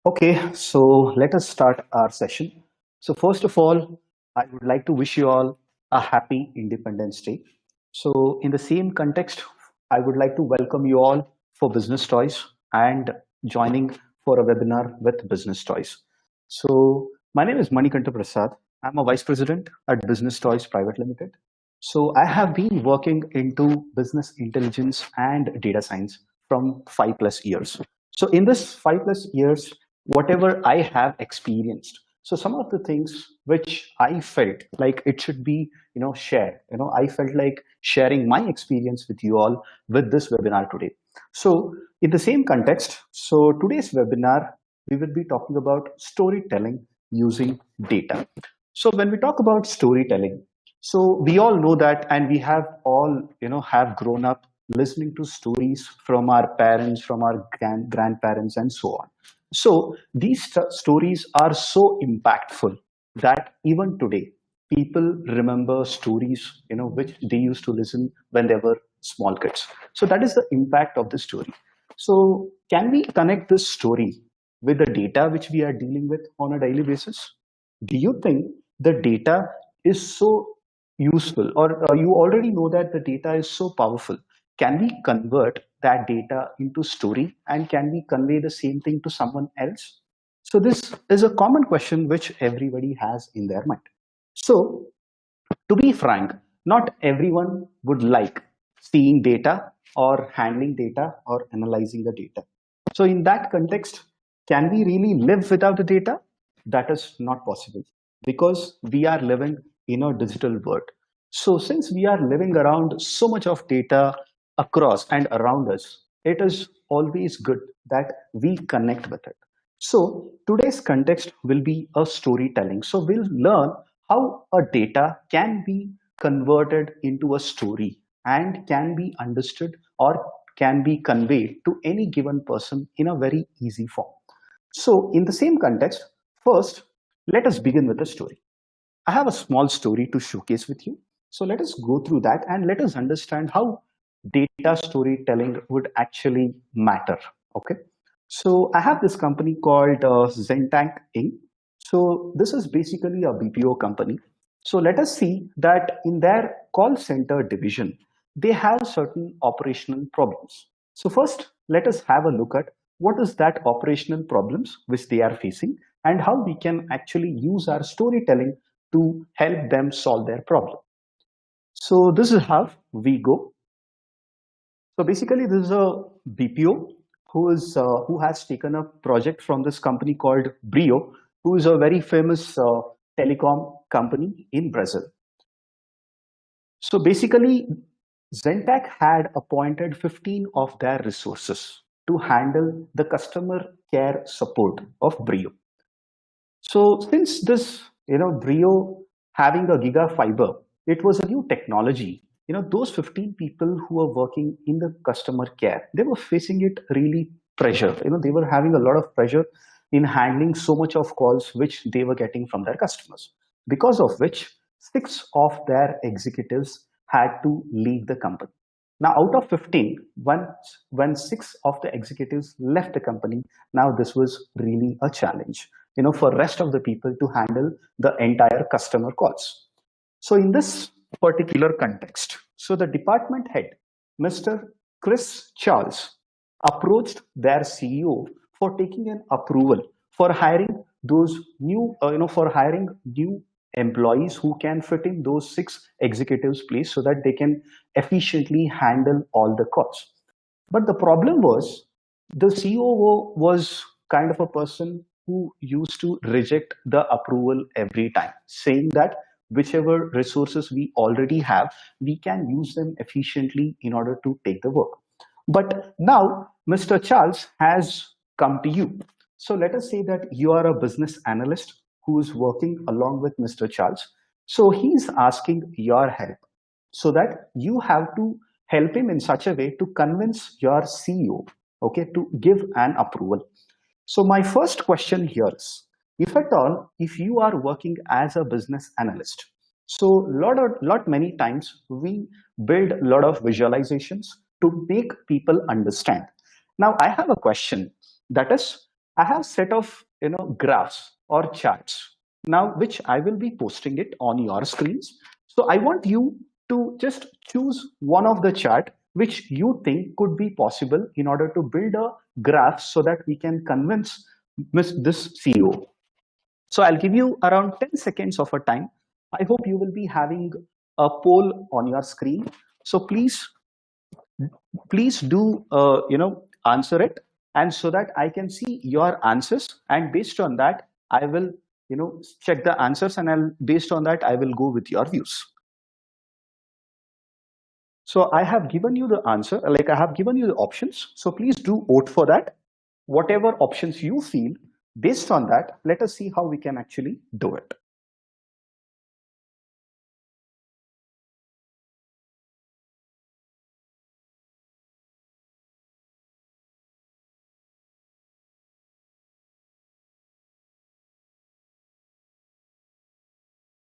Okay, so let us start our session. So, first of all, I would like to wish you all a happy Independence Day. So, in the same context, I would like to welcome you all for Business Toys and joining for a webinar with Business Toys. So, my name is Manikanta Prasad. I'm a Vice President at Business Toys Private Limited. So, I have been working into business intelligence and data science from 5 plus years. So, in this 5 plus years, whatever I have experienced. So some of the things which I felt like it should be, shared. I felt like sharing my experience with you all with this webinar today. So in the same context, so today's webinar, we will be talking about storytelling using data. So when we talk about storytelling, so we all know that, and we have all, have grown up listening to stories from our parents, from our grandparents, and so on. So these stories are so impactful that even today, people remember stories, which they used to listen when they were small kids. So that is the impact of the story. So can we connect this story with the data which we are dealing with on a daily basis? Do you think the data is so useful, or you already know that the data is so powerful? Can we convert that data into story, and can we convey the same thing to someone else? So this is a common question which everybody has in their mind. So to be frank, not everyone would like seeing data or handling data or analyzing the data. So in that context, can we really live without the data? That is not possible because we are living in a digital world. So since we are living around so much of data across and around us, it is always good that we connect with it. So today's context will be a storytelling. So we'll learn how a data can be converted into a story and can be understood or can be conveyed to any given person in a very easy form. So in the same context, first, let us begin with a story. I have a small story to showcase with you. So let us go through that and let us understand how data storytelling would actually matter. Okay. So I have this company called Zentank Inc. So this is basically a BPO company. So let us see that in their call center division, they have certain operational problems. So first, let us have a look at what is that operational problems which they are facing and how we can actually use our storytelling to help them solve their problem. So this is how we go. So basically, this is a BPO who has taken a project from this company called Brio, who is a very famous telecom company in Brazil. So basically, Zentak had appointed 15 of their resources to handle the customer care support of Brio. So since this, Brio having a giga fiber, it was a new technology. Those 15 people who were working in the customer care, they were facing it really pressure. They were having a lot of pressure in handling so much of calls which they were getting from their customers. Because of which, six of their executives had to leave the company. Now, out of 15, when six of the executives left the company, now this was really a challenge, for rest of the people to handle the entire customer calls. So in this particular context, so the department head, Mr. Chris Charles, approached their CEO for taking an approval for hiring those new, for hiring new employees who can fit in those six executives' place so that they can efficiently handle all the calls. But the problem was the COO was kind of a person who used to reject the approval every time, saying that whichever resources we already have, we can use them efficiently in order to take the work. But now Mr. Charles has come to you. So let us say that you are a business analyst who is working along with Mr. Charles. So he's asking your help so that you have to help him in such a way to convince your CEO, okay, to give an approval. So my first question here is, if at all, if you are working as a business analyst, so lot many times we build a lot of visualizations to make people understand. Now I have a question, that is, I have set of graphs or charts now which I will be posting it on your screens. So I want you to just choose one of the chart which you think could be possible in order to build a graph so that we can convince this CEO. So I'll give you around 10 seconds of a time. I hope you will be having a poll on your screen. So please do answer it, and so that I can see your answers, and based on that I will check the answers, and I'll based on that I will go with your views. So I have given you the answer, like I have given you the options, so please do vote for that. Whatever options you feel, based on that, let us see how we can actually do it.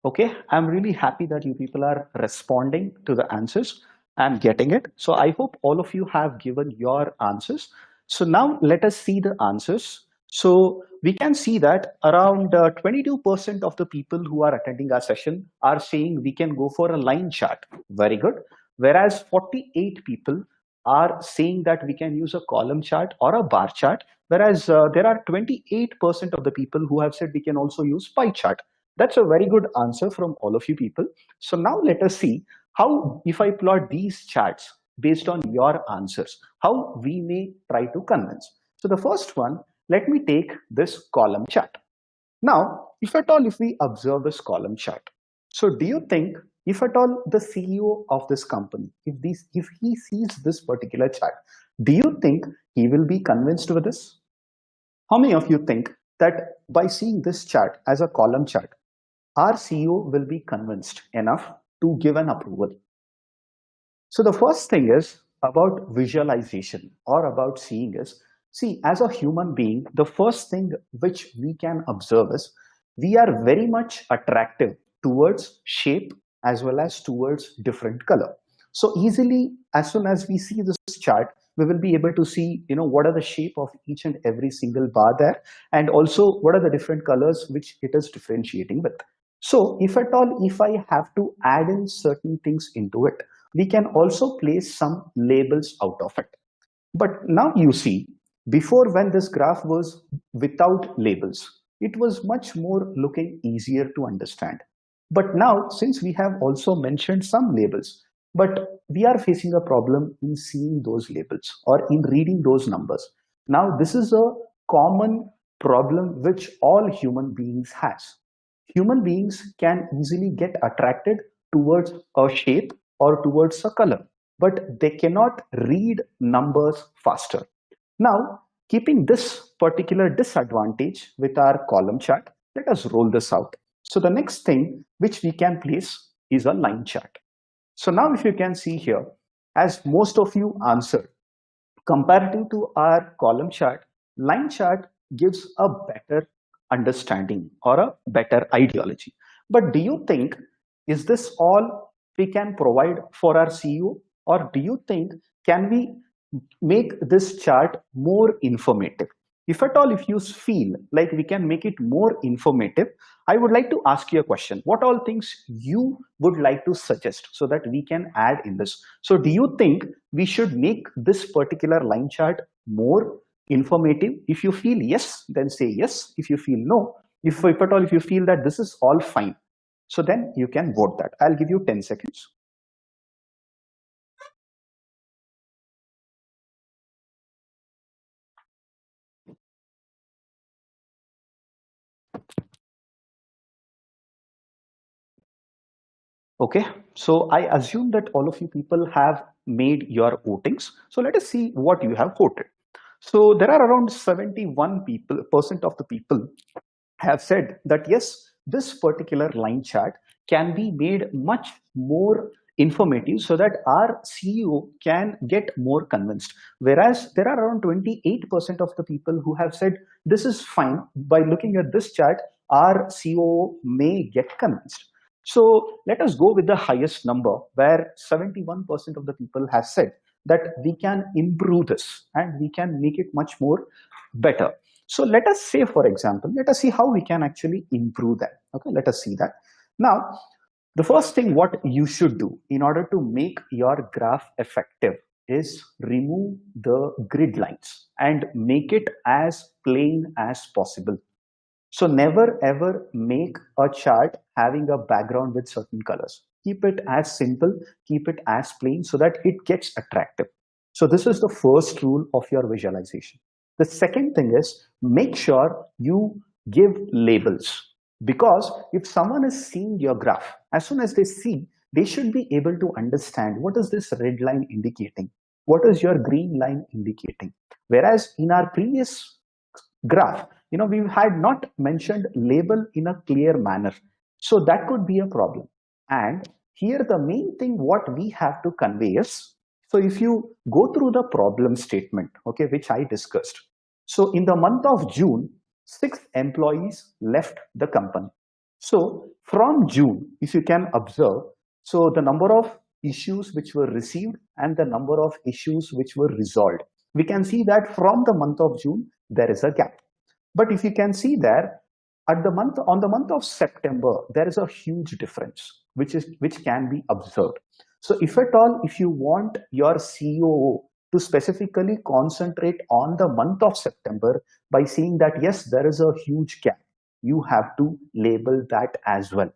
Okay, I'm really happy that you people are responding to the answers and getting it. So I hope all of you have given your answers. So now let us see the answers. So we can see that around 22% of the people who are attending our session are saying we can go for a line chart. Very good. Whereas 48 people are saying that we can use a column chart or a bar chart. Whereas there are 28% of the people who have said we can also use pie chart. That's a very good answer from all of you people. So now let us see how, if I plot these charts based on your answers, how we may try to convince. So the first one, let me take this column chart. Now, if at all, if we observe this column chart, so do you think, if at all the CEO of this company, if he sees this particular chart, do you think he will be convinced with this? How many of you think that by seeing this chart as a column chart, our CEO will be convinced enough to give an approval? So the first thing is about visualization or about seeing is, see, as a human being, the first thing which we can observe is we are very much attractive towards shape as well as towards different color. So easily, as soon as we see this chart, we will be able to see, what are the shape of each and every single bar there, and also what are the different colors which it is differentiating with. So if at all, if I have to add in certain things into it, we can also place some labels out of it. But now you see, before, when this graph was without labels, it was much more looking easier to understand. But now, since we have also mentioned some labels, but we are facing a problem in seeing those labels or in reading those numbers. Now, this is a common problem which all human beings has. Human beings can easily get attracted towards a shape or towards a color, but they cannot read numbers faster. Now, keeping this particular disadvantage with our column chart, let us roll this out. So the next thing which we can place is a line chart. So now if you can see here, as most of you answered, comparative to our column chart, line chart gives a better understanding or a better ideology. But do you think, is this all we can provide for our CEO, or do you think, can we make this chart more informative? If at all, if you feel like we can make it more informative, I would like to ask you a question. What all things you would like to suggest so that we can add in this? So do you think we should make this particular line chart more informative? If you feel yes, then say yes. If you feel no, if at all, if you feel that this is all fine, so then you can vote that. I'll give you 10 seconds. Okay, so I assume that all of you people have made your votings. So let us see what you have voted. So there are around 71% of the people have said that yes, this particular line chart can be made much more informative so that our CEO can get more convinced. Whereas there are around 28% of the people who have said this is fine. By looking at this chart, our CEO may get convinced. So let us go with the highest number, where 71% of the people have said that we can improve this and we can make it much more better. So let us say, for example, let us see how we can actually improve that. Okay, let us see that. Now, the first thing what you should do in order to make your graph effective is remove the grid lines and make it as plain as possible. So never ever make a chart having a background with certain colors. Keep it as simple, keep it as plain so that it gets attractive. So this is the first rule of your visualization. The second thing is make sure you give labels, because if someone is seeing your graph, as soon as they see, they should be able to understand what is this red line indicating, what is your green line indicating. Whereas in our previous graph, we had not mentioned label in a clear manner, so that could be a problem. And here the main thing what we have to convey is, so if you go through the problem statement, okay, which I discussed, so in the month of June, 6 employees left the company. So from June, if you can observe, so the number of issues which were received and the number of issues which were resolved, we can see that from the month of June there is a gap. But if you can see there, on the month of September, there is a huge difference which can be observed. So if at all, if you want your COO to specifically concentrate on the month of September by seeing that yes, there is a huge gap, you have to label that as well.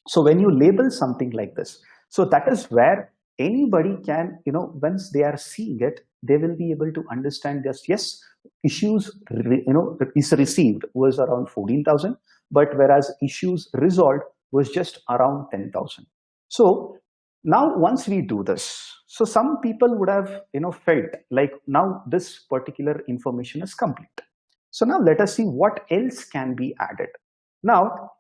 So when you label something like this, so that is where anybody can, once they are seeing it, they will be able to understand just yes, issues is received was around 14,000, but whereas issues resolved was just around 10,000. So now once we do this, so some people would have felt like now this particular information is complete. So now let us see what else can be added. Now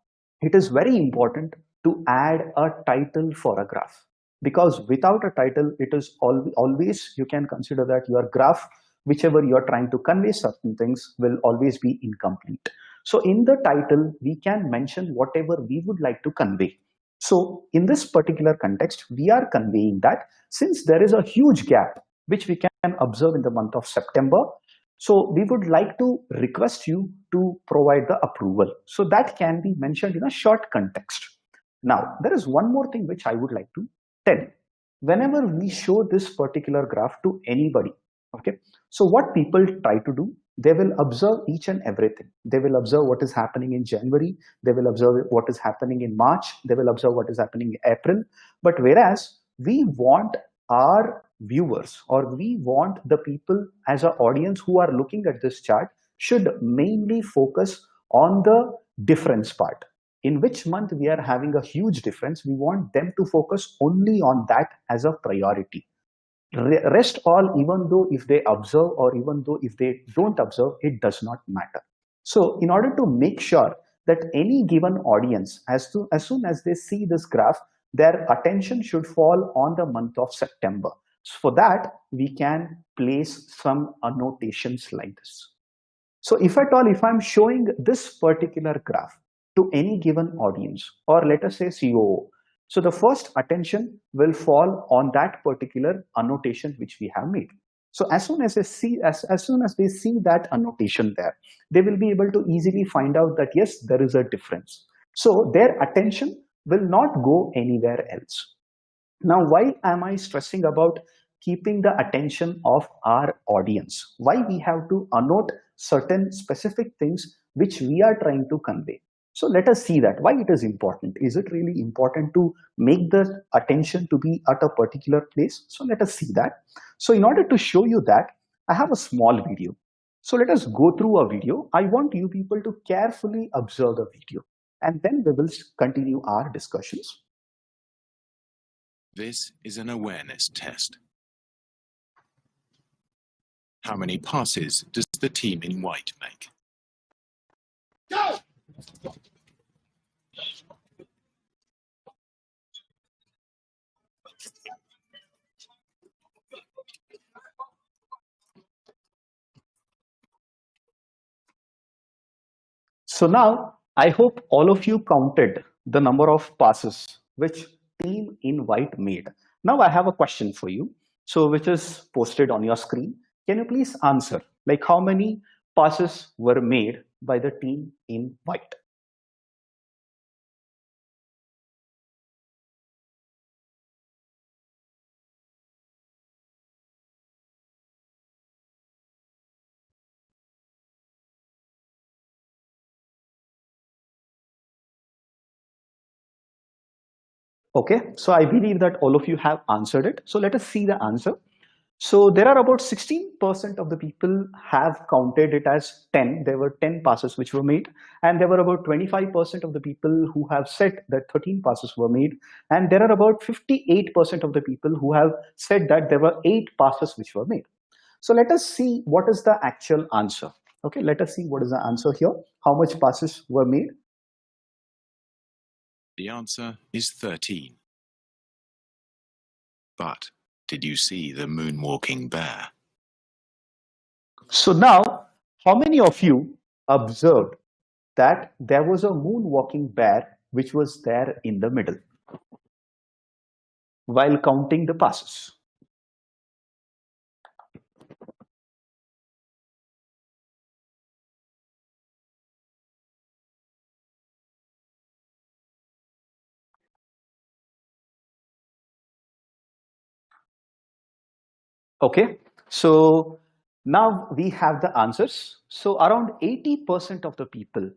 it is very important to add a title for a graph, because without a title, it is always, you can consider that your graph, whichever you are trying to convey certain things, will always be incomplete. So in the title, we can mention whatever we would like to convey. So in this particular context, we are conveying that since there is a huge gap, which we can observe in the month of September, so we would like to request you to provide the approval. So that can be mentioned in a short context. Now, there is one more thing which I would like to tell. Whenever we show this particular graph to anybody, okay, so what people try to do, they will observe each and everything. They will observe what is happening in January. They will observe what is happening in March. They will observe what is happening in April. But whereas we want our viewers, or we want the people as an audience who are looking at this chart, should mainly focus on the difference part. In which month we are having a huge difference, we want them to focus only on that as a priority. Rest all, even though if they observe or even though if they don't observe, it does not matter. So in order to make sure that any given audience, as soon as they see this graph, their attention should fall on the month of September. So for that, we can place some annotations like this. So if at all, if I'm showing this particular graph to any given audience, or let us say COO, so the first attention will fall on that particular annotation which we have made. So as soon as they see, as soon as they see that annotation there, they will be able to easily find out that yes, there is a difference. So their attention will not go anywhere else. Now, why am I stressing about keeping the attention of our audience? Why we have to annote certain specific things which we are trying to convey? So let us see that why it is important. Is it really important to make the attention to be at a particular place? So let us see that. So in order to show you that, I have a small video. So let us go through a video. I want you people to carefully observe the video, and then we will continue our discussions. This is an awareness test. How many passes does the team in white make? Go! So now I hope all of you counted the number of passes which team in white made. Now I have a question for you. So which is posted on your screen. Can you please answer, like how many passes were made by the team in white? Okay, so I believe that all of you have answered it. So let us see the answer. So there are about 16% of the people have counted it as 10. There were 10 passes which were made, and there were about 25% of the people who have said that 13 passes were made, and there are about 58% of the people who have said that there were 8 passes which were made. So let us see what is the actual answer. Okay, let us see what is the answer here. How much passes were made? The answer is 13. But did you see the moonwalking bear? So now, how many of you observed that there was a moonwalking bear which was there in the middle while counting the passes? Okay, so now we have the answers. So around 80% of the people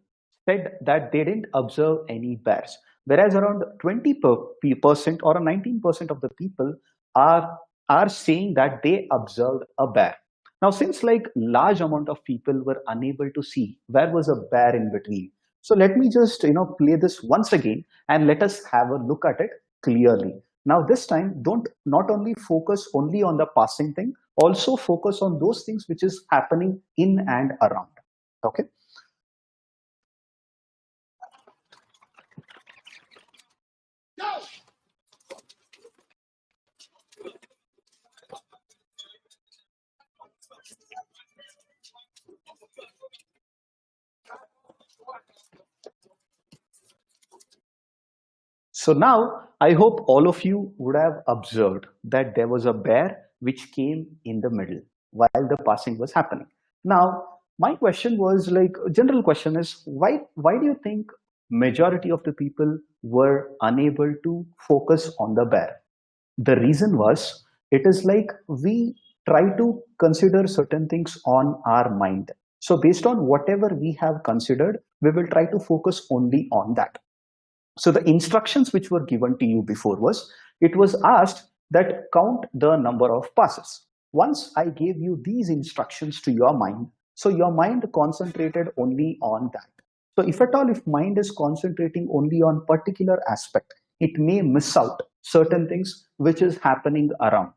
said that they didn't observe any bears, whereas around 20% or 19% of the people are saying that they observed a bear. Now, since like large amount of people were unable to see where was a bear in between, so let me just play this once again and let us have a look at it clearly. Now this time, don't not only focus only on the passing thing, also focus on those things which is happening in and around. Okay. Go! So now I hope all of you would have observed that there was a bear which came in the middle while the passing was happening. Now, my question was like a general question is why do you think majority of the people were unable to focus on the bear? The reason was it is like we try to consider certain things on our mind. So based on whatever we have considered, we will try to focus only on that. So the instructions which were given to you before was, it was asked that count the number of passes. Once I gave you these instructions to your mind, so your mind concentrated only on that. So if at all, if mind is concentrating only on particular aspect, it may miss out certain things which is happening around.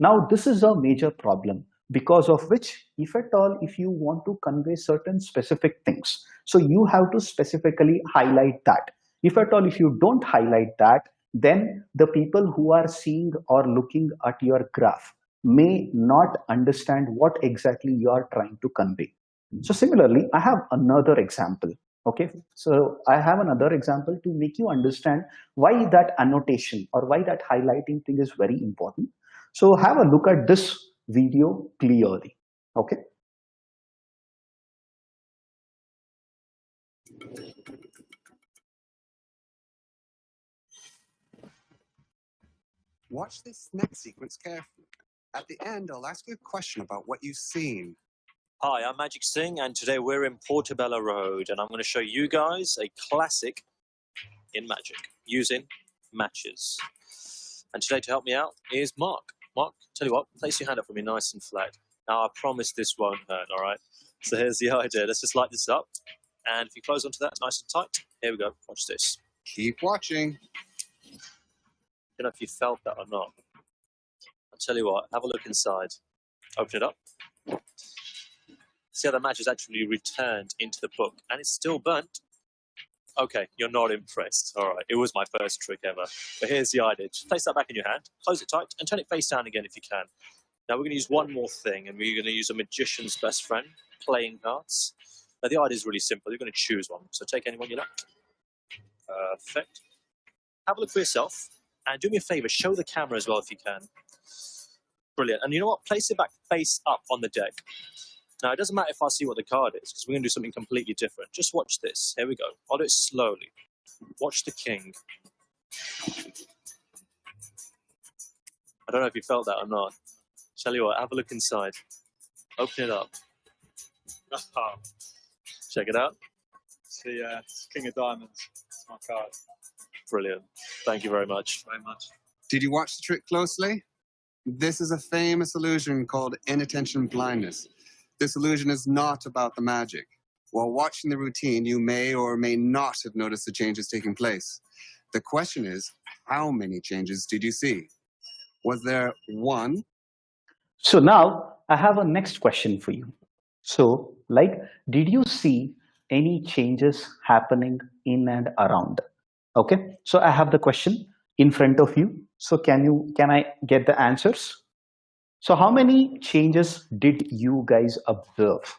Now, this is a major problem because of which, if at all, if you want to convey certain specific things, so you have to specifically highlight that. If at all, if you don't highlight that, then the people who are seeing or looking at your graph may not understand what exactly you are trying to convey. So similarly, I have another example. Okay, so I have another example to make you understand why that annotation or why that highlighting thing is very important. So have a look at this video clearly. Okay. Watch this next sequence carefully. At the end, I'll ask you a question about what you've seen. Hi, I'm Magic Singh, and today we're in Portobello Road, and I'm going to show you guys a classic in Magic using matches. And today to help me out is Mark. Mark, tell you what, place your hand up for me nice and flat. Now, I promise this won't hurt, all right? So here's the idea. Let's just light this up, and if you close onto that nice and tight, here we go. Watch this. Keep watching. I don't know if you felt that or not. I'll tell you what, have a look inside. Open it up. See how the match is actually returned into the book, and it's still burnt. Okay, you're not impressed. All right, it was my first trick ever. But here's the idea. Just place that back in your hand, close it tight, and turn it face down again if you can. Now we're going to use one more thing, and we're going to use a magician's best friend, playing cards. Now the idea is really simple. You're going to choose one. So take any one you like. Perfect. Have a look for yourself, and do me a favor, show the camera as well if you can. Brilliant. And you know what? Place it back face up on the deck. Now, it doesn't matter if I see what the card is, because we're going to do something completely different. Just watch this. Here we go. I'll do it slowly. Watch the king. I don't know if you felt that or not. Tell you what, have a look inside. Open it up. Check it out. See, it's King of Diamonds. It's my card. Brilliant. Thank you very much. Very much. Did you watch the trick closely? This is a famous illusion called inattention blindness. This illusion is not about the magic. While watching the routine, you may or may not have noticed the changes taking place. The question is, how many changes did you see? Was there one? So now I have a next question for you. So, like, did you see any changes happening in and around? Okay, so I have the question in front of you. So can I get the answers? So how many changes did you guys observe?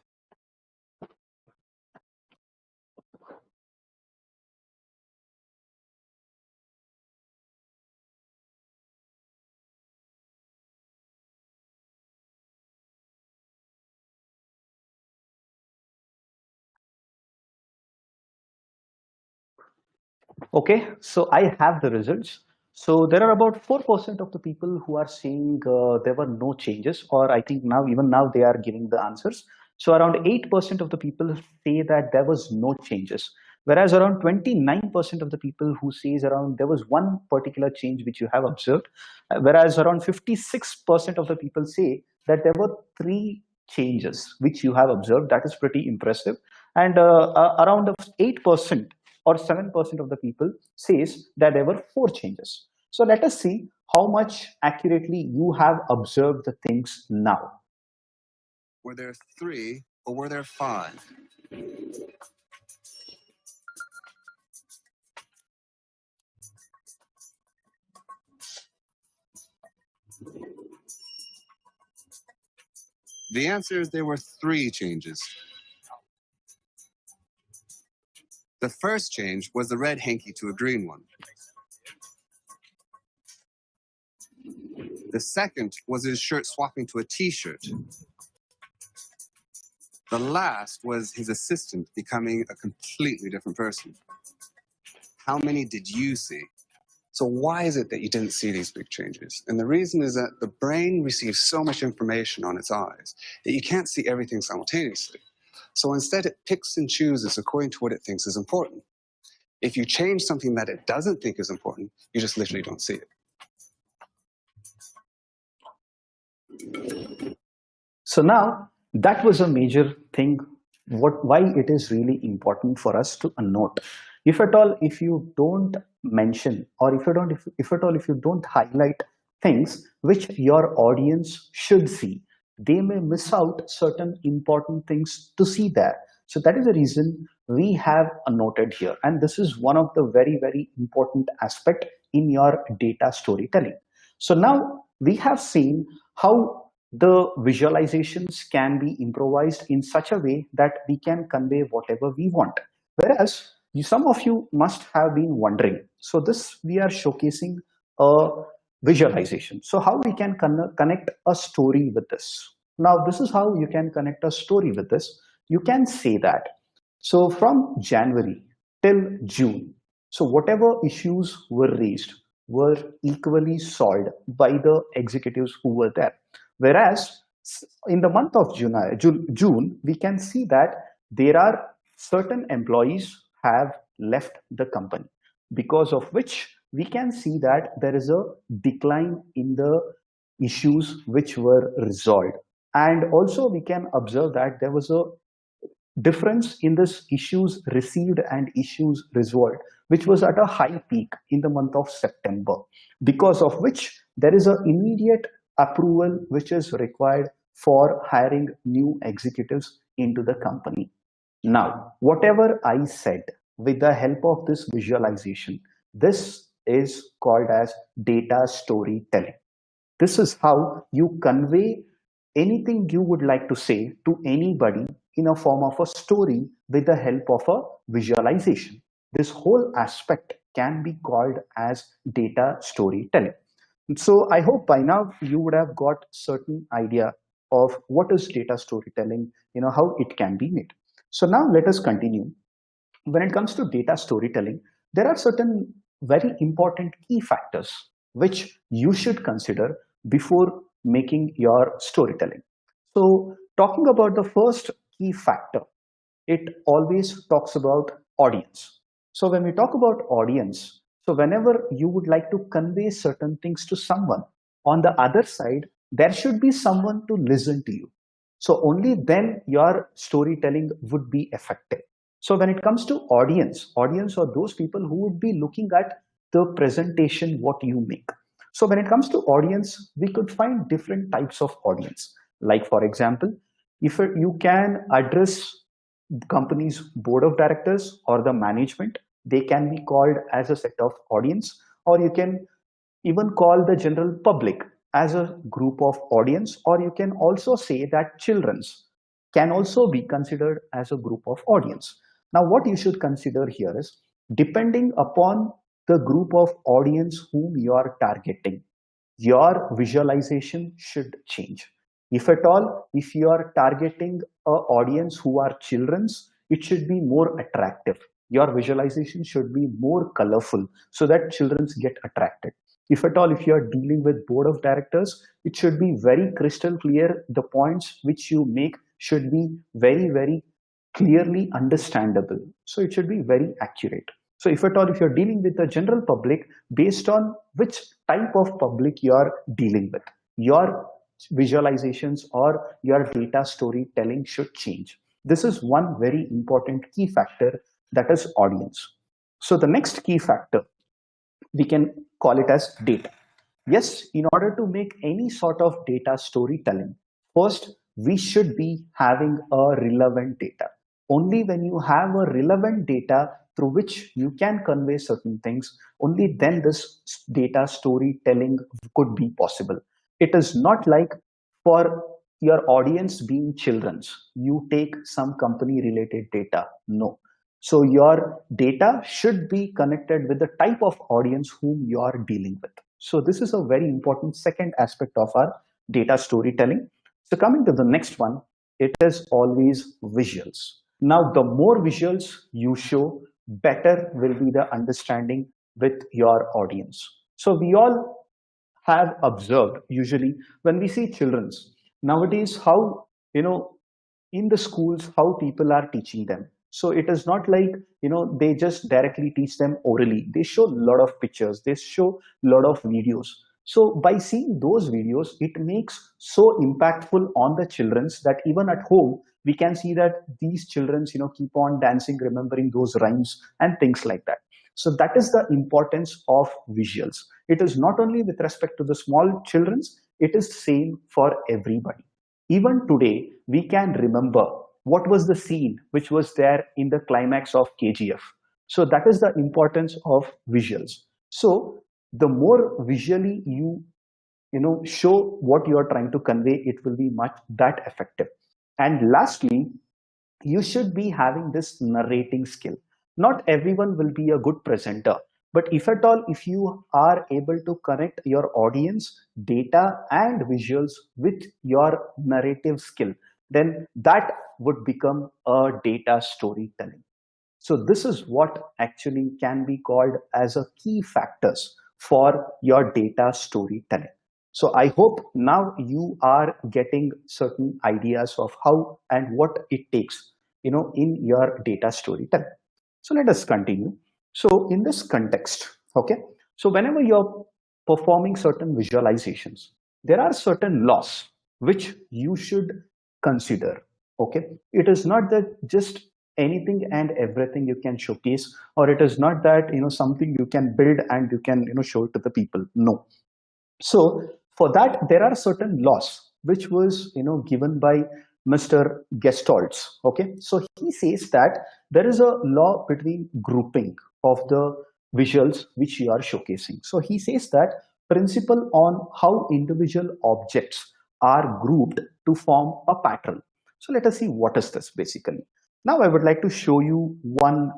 Okay, so I have the results. So there are about 4% of the people who are saying there were no changes, or I think even now they are giving the answers. So around 8% of the people say that there was no changes, whereas around 29% of the people who says around there was one particular change which you have observed, whereas around 56% of the people say that there were 3 changes which you have observed. That is pretty impressive. And around 8% or 7% of the people says that there were 4 changes. So let us see how much accurately you have observed the things now. Were there 3 or were there 5? The answer is there were 3 changes. The first change was the red hanky to a green one. The second was his shirt swapping to a t-shirt. The last was his assistant becoming a completely different person. How many did you see? So why is it that you didn't see these big changes? And the reason is that the brain receives so much information on its eyes that you can't see everything simultaneously. So instead, it picks and chooses according to what it thinks is important. If you change something that it doesn't think is important, you just literally don't see it. So now that was a major thing, why it is really important for us to note. If at all, if you don't mention, or if you don't highlight things which your audience should see, they may miss out certain important things to see there. So that is the reason we have noted here. And this is one of the very, very important aspect in your data storytelling. So now we have seen how the visualizations can be improvised in such a way that we can convey whatever we want. Whereas some of you must have been wondering, so this we are showcasing a visualization. So how we can connect a story with this? Now this is how you can connect a story with this. You can say that, so from January till June, so whatever issues were raised were equally solved by the executives who were there. Whereas in the month of June, we can see that there are certain employees have left the company, because of which we can see that there is a decline in the issues which were resolved. And also we can observe that there was a difference in this issues received and issues resolved, which was at a high peak in the month of September, because of which there is an immediate approval which is required for hiring new executives into the company. Now, whatever I said with the help of this visualization, this is called as data storytelling. This is how you convey anything you would like to say to anybody in a form of a story with the help of a visualization. This whole aspect can be called as data storytelling. So I hope by now you would have got certain idea of what is data storytelling, how it can be made. So now let us continue. When it comes to data storytelling, there are certain very important key factors which you should consider before making your storytelling. So talking about the first key factor, it always talks about audience. So when we talk about audience, so whenever you would like to convey certain things to someone, on the other side, there should be someone to listen to you. So only then your storytelling would be effective. So when it comes to audience are those people who would be looking at the presentation, what you make. So when it comes to audience, we could find different types of audience. Like for example, if you can address company's board of directors or the management, they can be called as a set of audience, or you can even call the general public as a group of audience, or you can also say that children's can also be considered as a group of audience. Now what you should consider here is, depending upon the group of audience whom you are targeting, your visualization should change. If at all, if you are targeting an audience who are children's, it should be more attractive. Your visualization should be more colorful so that children get attracted. If at all, if you are dealing with board of directors, it should be very crystal clear. The points which you make should be very, very clearly understandable. So it should be very accurate. So if at all, if you're dealing with the general public, based on which type of public you're dealing with, your visualizations or your data storytelling should change. This is one very important key factor, that is audience. So the next key factor, we can call it as data. Yes, in order to make any sort of data storytelling, first we should be having a relevant data. Only when you have a relevant data through which you can convey certain things, only then this data storytelling could be possible. It is not like for your audience being children's, you take some company related data. No. So your data should be connected with the type of audience whom you are dealing with. So this is a very important second aspect of our data storytelling. So coming to the next one, it is always visuals. Now, the more visuals you show, better will be the understanding with your audience. So we all have observed, usually when we see children's nowadays, how, in the schools, how people are teaching them. So it is not like, they just directly teach them orally. They show a lot of pictures, they show a lot of videos. So by seeing those videos, it makes so impactful on the children's that even at home, we can see that these children's, keep on dancing, remembering those rhymes and things like that. So that is the importance of visuals. It is not only with respect to the small children's, it is same for everybody. Even today, we can remember what was the scene which was there in the climax of KGF. So that is the importance of visuals. So the more visually you show what you are trying to convey, it will be much that effective. And lastly, you should be having this narrating skill. Not everyone will be a good presenter, but if at all, if you are able to connect your audience, data and visuals with your narrative skill, then that would become a data storytelling. So this is what actually can be called as a key factors for your data storytelling. So I hope now you are getting certain ideas of how and what it takes, in your data storytelling. So let us continue. So in this context, okay, so whenever you're performing certain visualizations, there are certain laws which you should consider. Okay, it is not that just anything and everything you can showcase, or it is not that something you can build and you can show it to the people. No. So for that, there are certain laws which was given by Mr. Gestalt. Okay, so he says that there is a law between grouping of the visuals which you are showcasing. So he says that principle on how individual objects are grouped to form a pattern. So let us see what is this basically. Now I would like to show you one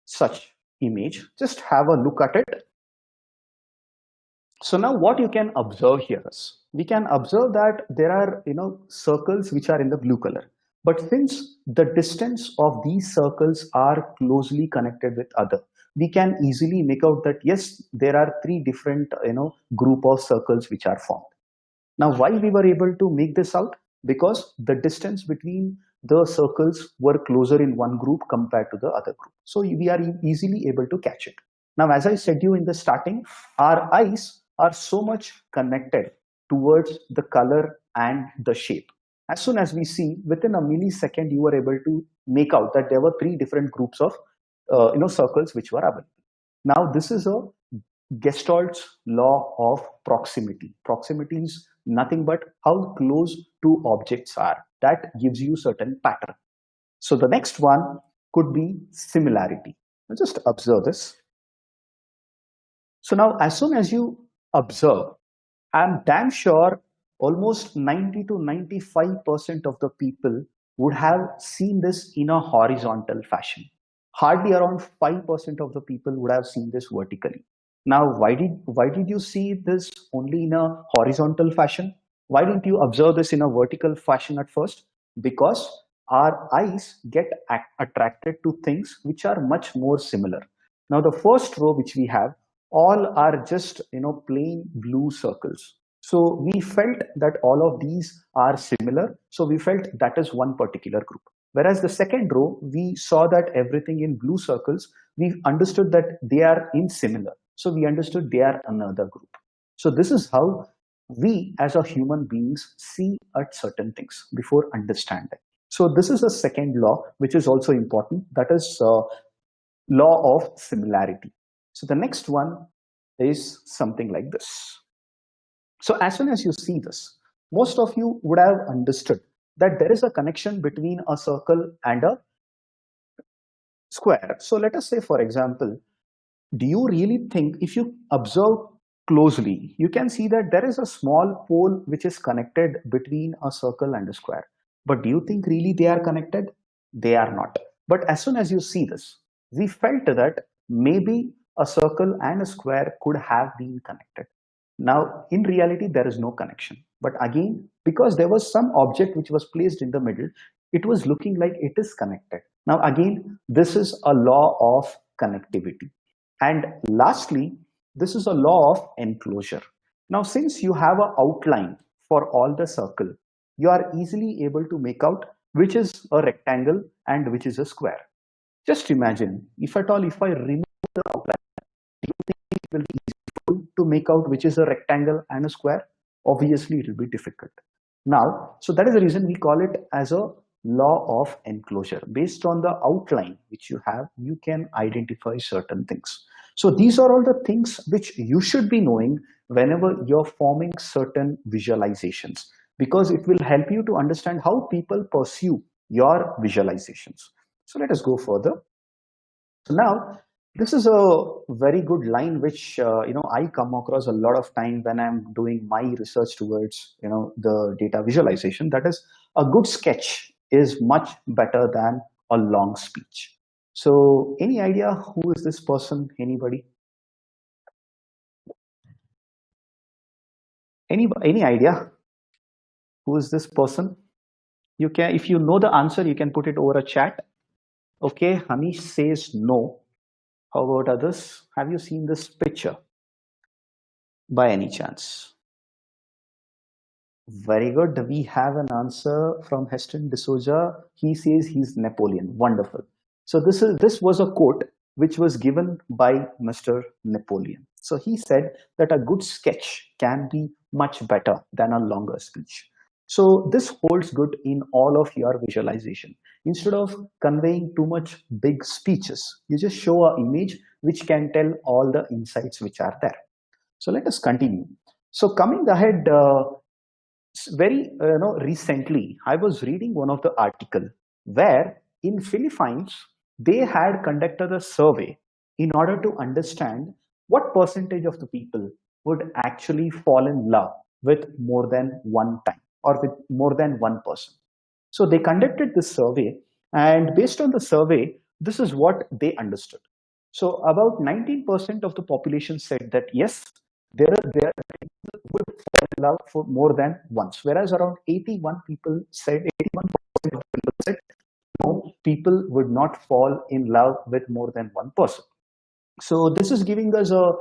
such image. Just have a look at it. So now what you can observe here is, we can observe that there are, circles which are in the blue color. But since the distance of these circles are closely connected with other, we can easily make out that yes, there are three different, group of circles which are formed. Now, why we were able to make this out? Because the distance between the circles were closer in one group compared to the other group. So we are easily able to catch it. Now, as I said you in the starting, our eyes are so much connected towards the color and the shape. As soon as we see, within a millisecond, you were able to make out that there were three different groups of circles which were available. Now, this is a Gestalt's law of proximity. Proximity is nothing but how close two objects are. That gives you certain pattern. So the next one could be similarity. Now just observe this. So now as soon as you observe, I'm damn sure almost 90 to 95% of the people would have seen this in a horizontal fashion. Hardly around 5% of the people would have seen this vertically. Now, why did you see this only in a horizontal fashion? Why didn't you observe this in a vertical fashion at first? Because our eyes get attracted to things which are much more similar. Now, the first row which we have, all are just plain blue circles. So we felt that all of these are similar. So we felt that is one particular group. Whereas the second row, we saw that everything in blue circles, we understood that they are insimilar. So we understood they are another group. So this is how we as a human beings see at certain things before understanding. So this is a second law, which is also important. That is law of similarity. So the next one is something like this. So as soon as you see this, most of you would have understood that there is a connection between a circle and a square. So let us say, for example, do you really think, if you observe closely, you can see that there is a small pole which is connected between a circle and a square. But do you think really they are connected? They are not. But as soon as you see this, we felt that maybe a circle and a square could have been connected. Now, in reality, there is no connection. But again, because there was some object which was placed in the middle, it was looking like it is connected. Now, again, this is a law of connectivity. And lastly, this is a law of enclosure. Now, since you have an outline for all the circle, you are easily able to make out which is a rectangle and which is a square. Just imagine, if at all, if I remove the outline, do you think it will be easy to make out which is a rectangle and a square? Obviously, it will be difficult. Now, so that is the reason we call it as a law of enclosure. Based on the outline which you have, you can identify certain things. So these are all the things which you should be knowing whenever you're forming certain visualizations, because it will help you to understand how people pursue your visualizations. So let us go further. So now, this is a very good line which I come across a lot of time when I'm doing my research towards the data visualization. That is, a good sketch is much better than a long speech. So any idea who is this person? Anybody? Any idea who is this person? You can, if you know the answer, you can put it over a chat. Okay, Hamish says no. How about others? Have you seen this picture by any chance? Very good. We have an answer from Heston D'Souza. He says he's Napoleon. Wonderful. So this was a quote which was given by Mr. Napoleon. So he said that a good sketch can be much better than a longer speech. So this holds good in all of your visualization. Instead of conveying too much big speeches, you just show an image which can tell all the insights which are there. So let us continue. So coming ahead, very recently, I was reading one of the article where in Philippines, they had conducted a survey in order to understand what percentage of the people would actually fall in love with more than one time or with more than one person. So they conducted this survey, and based on the survey, this is what they understood. So about 19% of the population said that yes, there people would fall in love for more than once, whereas around 81% of people said no, people would not fall in love with more than one person. So this is giving us a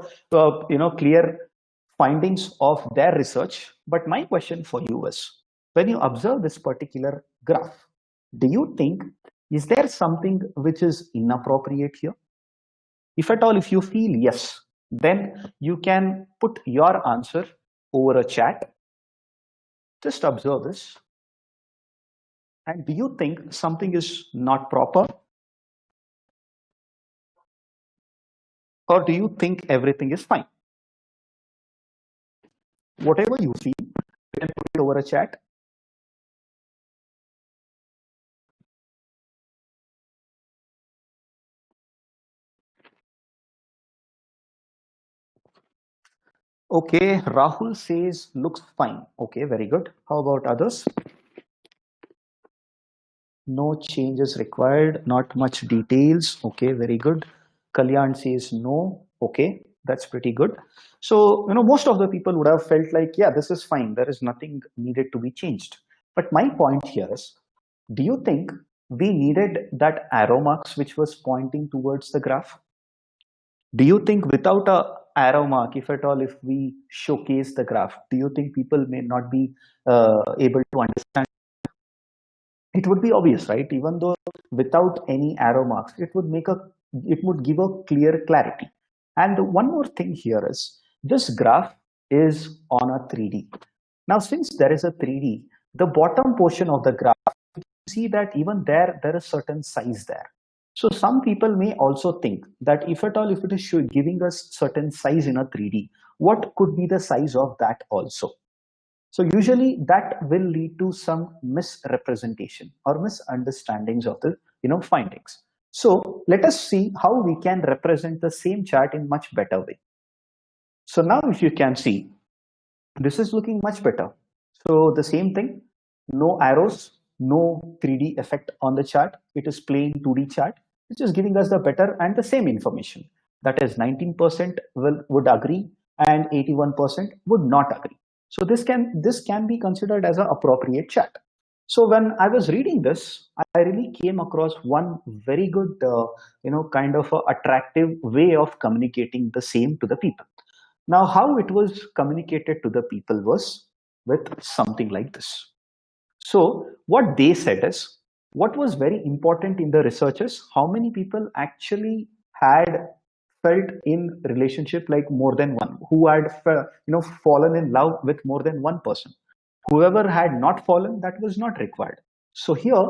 clear findings of their research. But my question for you is, when you observe this particular graph, do you think, is there something which is inappropriate here? If at all, if you feel yes, then you can put your answer over a chat. Just observe this. And do you think something is not proper? Or do you think everything is fine? Whatever you feel, you can put it over a chat. Okay, Rahul says looks fine. Okay, very good. How about others? No changes required, not much details. Okay, very good. Kalyan says no. Okay, that's pretty good. So, most of the people would have felt like, yeah, this is fine. There is nothing needed to be changed. But my point here is, do you think we needed that arrow marks which was pointing towards the graph? Do you think without a arrow mark, if at all, if we showcase the graph, do you think people may not be able to understand? It would be obvious, right? Even though without any arrow marks, it would give a clear clarity. And one more thing here is, this graph is on a 3D. Now, since there is a 3D, the bottom portion of the graph, you see that even there is certain size there. So some people may also think that if at all, if it is giving us certain size in a 3D, what could be the size of that also? So usually that will lead to some misrepresentation or misunderstandings of the findings. So let us see how we can represent the same chart in much better way. So now if you can see, this is looking much better. So the same thing, no arrows, no 3D effect on the chart. It is plain 2D chart, which is giving us the better and the same information. That is 19% would agree and 81% would not agree. So this can be considered as an appropriate chart. So when I was reading this, I really came across one very good, kind of attractive way of communicating the same to the people. Now, how it was communicated to the people was with something like this. So what they said is, what was very important in the research is how many people actually had felt in relationship like more than one, who had fallen in love with more than one person. Whoever had not fallen, that was not required. So here,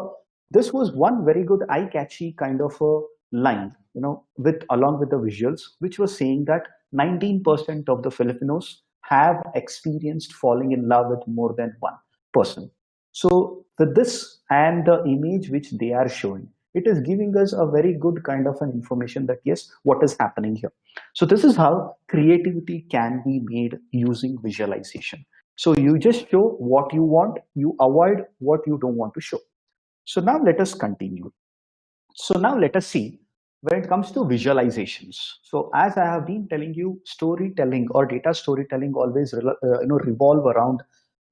this was one very good eye-catchy kind of a line, along with the visuals, which was saying that 19% of the Filipinos have experienced falling in love with more than one person. So with this and the image which they are showing, it is giving us a very good kind of an information that yes, what is happening here. So this is how creativity can be made using visualization. So you just show what you want, you avoid what you don't want to show. So now let us continue. So now let us see when it comes to visualizations. So as I have been telling you, storytelling or data storytelling always revolve around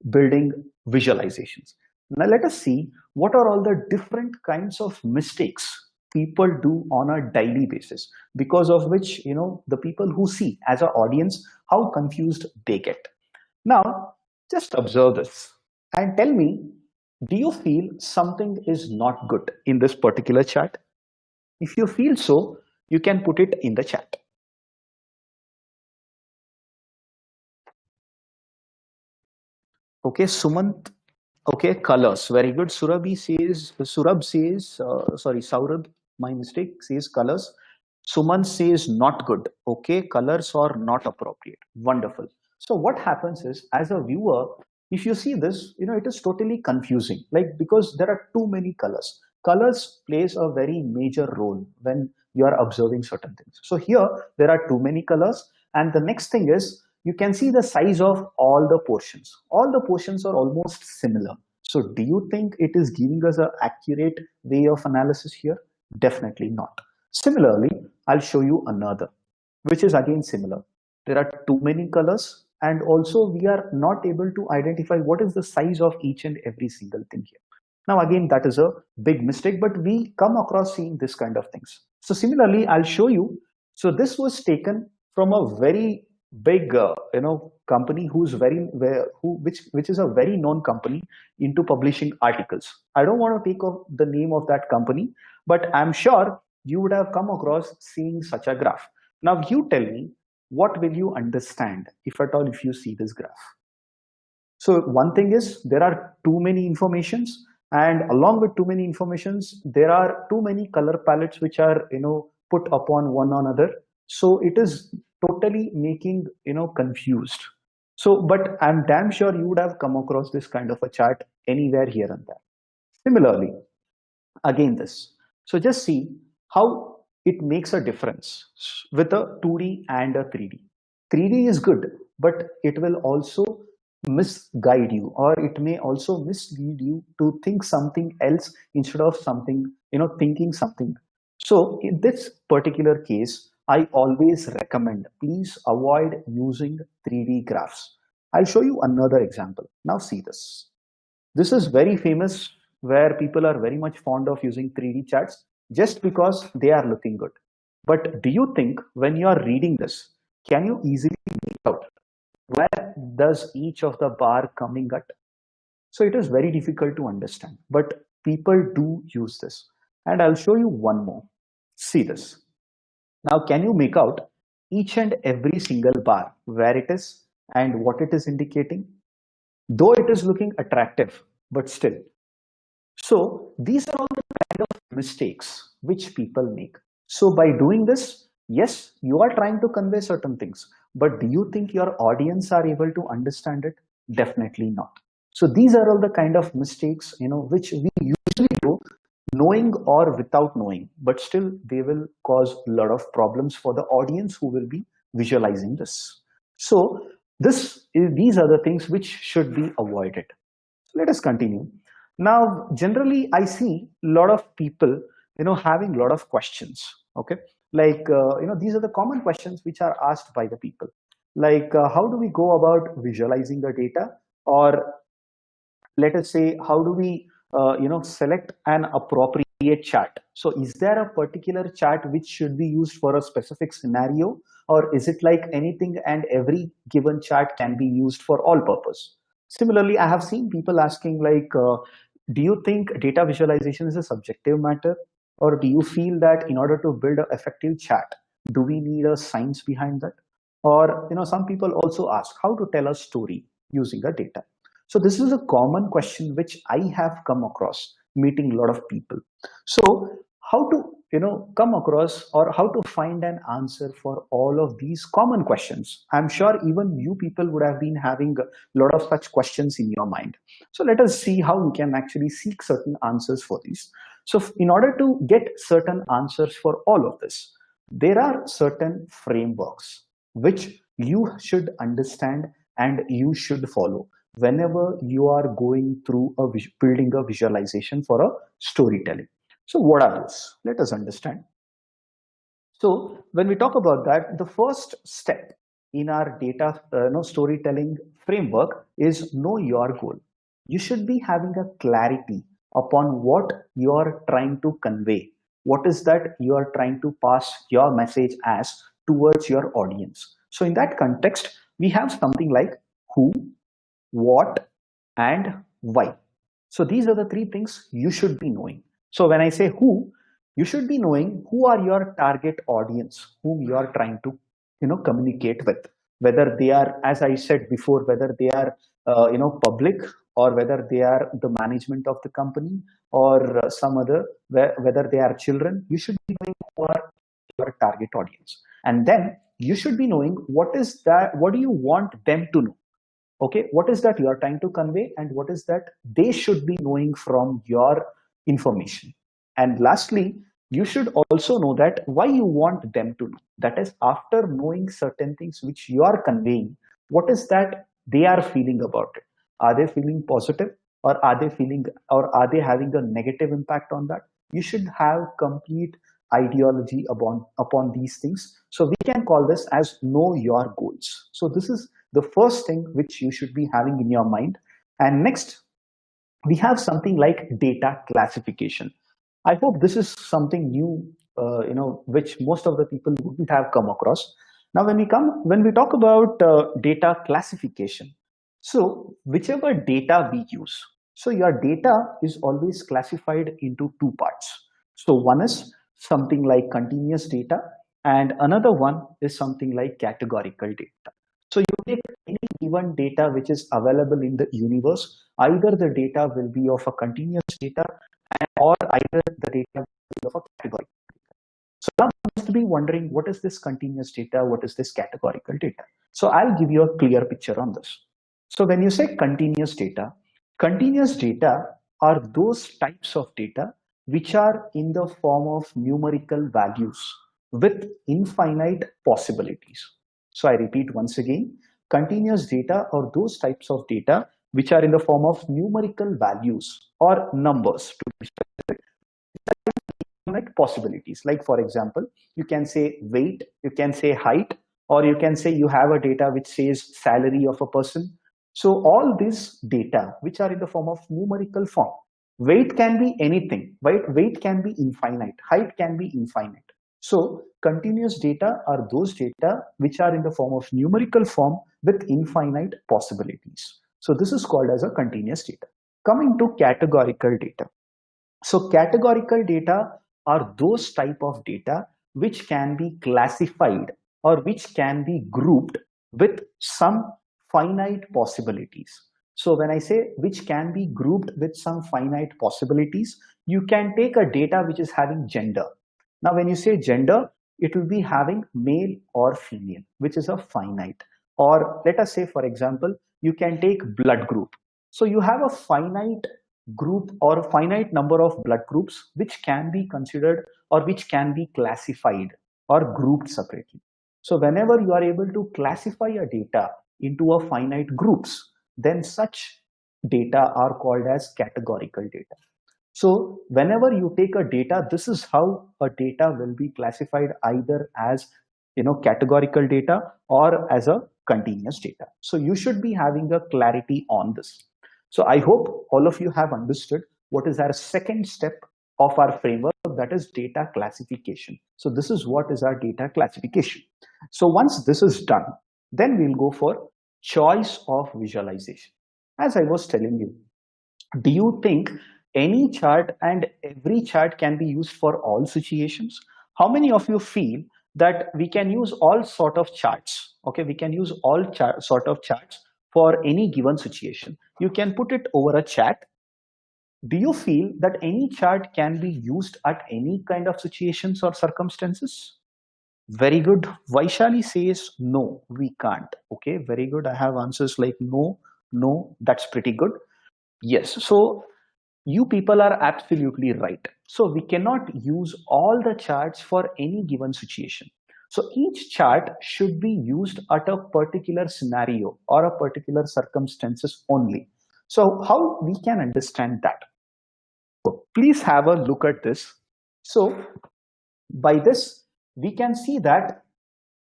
building visualizations. Now let us see what are all the different kinds of mistakes people do on a daily basis, because of which, the people who see as an audience, how confused they get. Now, just observe this and tell me, do you feel something is not good in this particular chart? If you feel so, you can put it in the chat. Okay, Sumant. Okay, colors. Very good. Saurabh says, my mistake, says colors. Suman says not good. Okay, colors are not appropriate. Wonderful. So what happens is, as a viewer, if you see this, it is totally confusing, because there are too many colors. Colors plays a very major role when you are observing certain things. So here, there are too many colors. And the next thing is, you can see the size of all the portions. All the portions are almost similar. So do you think it is giving us an accurate way of analysis here? Definitely not. Similarly, I'll show you another, which is again similar. there are too many colors, and also we are not able to identify what is the size of each and every single thing here. Now again, that is a big mistake, but we come across seeing this kind of things. So similarly, I'll show you. So this was taken from a very big company which is a very known company into publishing articles. I don't want to take the name of that company, but I'm sure you would have come across seeing such a graph. Now you tell me, what will you understand if at all if you see this graph? So one thing is, there are too many informations, and along with too many informations, there are too many color palettes which are put upon one another. So it is totally making confused. So, but I'm damn sure you would have come across this kind of a chart anywhere here and there. Similarly, again this. So just see how it makes a difference with a 2D and a 3D. 3D is good, but it will also misguide you, or it may also mislead you to think something else instead of something, thinking something. So in this particular case, I always recommend, please avoid using 3D graphs. I'll show you another example. Now see this. This is very famous, where people are very much fond of using 3D charts just because they are looking good. But do you think when you are reading this, can you easily make out where does each of the bar coming at? So it is very difficult to understand, but people do use this. And I'll show you one more. See this. Now, can you make out each and every single bar, where it is and what it is indicating? Though it is looking attractive, but still. So these are all the kind of mistakes which people make. So by doing this, yes, you are trying to convey certain things, but do you think your audience are able to understand it? Definitely not. So these are all the kind of mistakes, which we usually do, knowing or without knowing, but still they will cause a lot of problems for the audience who will be visualizing this. So these are the things which should be avoided. So let us continue. Now, generally, I see a lot of people, having a lot of questions. Okay, like these are the common questions which are asked by the people. Like, how do we go about visualizing the data, or let us say, how do we select an appropriate chart? So is there a particular chart which should be used for a specific scenario, or is it like anything and every given chart can be used for all purpose? Similarly, I have seen people asking like, do you think data visualization is a subjective matter, or do you feel that in order to build an effective chart, do we need a science behind that? Or some people also ask how to tell a story using a data. So this is a common question which I have come across meeting a lot of people. So how to come across, or how to find an answer for all of these common questions? I'm sure even you people would have been having a lot of such questions in your mind. So let us see how we can actually seek certain answers for these. So in order to get certain answers for all of this, there are certain frameworks which you should understand and you should follow whenever you are going through building a visualization for a storytelling. So what are those? Let us understand. So when we talk about that, the first step in our data storytelling framework is know your goal. You should be having a clarity upon what you are trying to convey. What is that you are trying to pass your message as towards your audience? So in that context, we have something like who, what, and why. So these are the three things you should be knowing. So when I say who, you should be knowing who are your target audience, whom you are trying to communicate with. Whether they are, as I said before, whether they are public, or whether they are the management of the company, or some other, whether they are children. You should be knowing who are your target audience, and then you should be knowing what do you want them to know. Okay, what is that you are trying to convey, and what is that they should be knowing from your information. And lastly, you should also know that why you want them to know. That is, after knowing certain things which you are conveying, what is that they are feeling about it? Are they feeling positive, or are they having a negative impact on that? You should have complete ideology upon these things. So we can call this as know your goals. So this is the first thing which you should be having in your mind. And next, we have something like data classification. I hope this is something new, which most of the people wouldn't have come across. Now, when we talk about data classification, so whichever data we use, so your data is always classified into two parts. So one is something like continuous data, and another one is something like categorical data. So you take any given data which is available in the universe, either the data will be of a continuous data or either the data will be of a categorical data. So now you must be wondering, what is this continuous data? What is this categorical data? So I'll give you a clear picture on this. So when you say continuous data are those types of data which are in the form of numerical values with infinite possibilities. So I repeat once again, continuous data are those types of data which are in the form of numerical values or numbers, to be specific, like possibilities. Like for example, you can say weight, you can say height, or you can say you have a data which says salary of a person. So all this data which are in the form of numerical form, weight can be anything, right? Weight can be infinite, height can be infinite. So continuous data are those data which are in the form of numerical form with infinite possibilities. So this is called as a continuous data. Coming to categorical data. So categorical data are those type of data which can be classified or which can be grouped with some finite possibilities. So when I say which can be grouped with some finite possibilities, you can take a data which is having gender. Now, when you say gender, it will be having male or female, which is a finite. Or let us say, for example, you can take blood group. So you have a finite group or a finite number of blood groups which can be considered or which can be classified or grouped separately. So whenever you are able to classify a data into a finite groups, then such data are called as categorical data. So whenever you take a data, this is how a data will be classified, either as categorical data or as a continuous data. So you should be having a clarity on this. So I hope all of you have understood what is our second step of our framework, that is data classification. So this is what is our data classification. So once this is done, then we'll go for choice of visualization. As I was telling you, do you think any chart and every chart can be used for all situations? How many of you feel that we can use all sort of charts? Okay, we can use all sort of charts for any given situation. You can put it over a chat. Do you feel that any chart can be used at any kind of situations or circumstances? Very good. Vaishali says no, we can't. Okay, very good. I have answers like no, no, that's pretty good. Yes, so you people are absolutely right. So we cannot use all the charts for any given situation. So each chart should be used at a particular scenario or a particular circumstances only. So how we can understand that? So please have a look at this. So by this, we can see that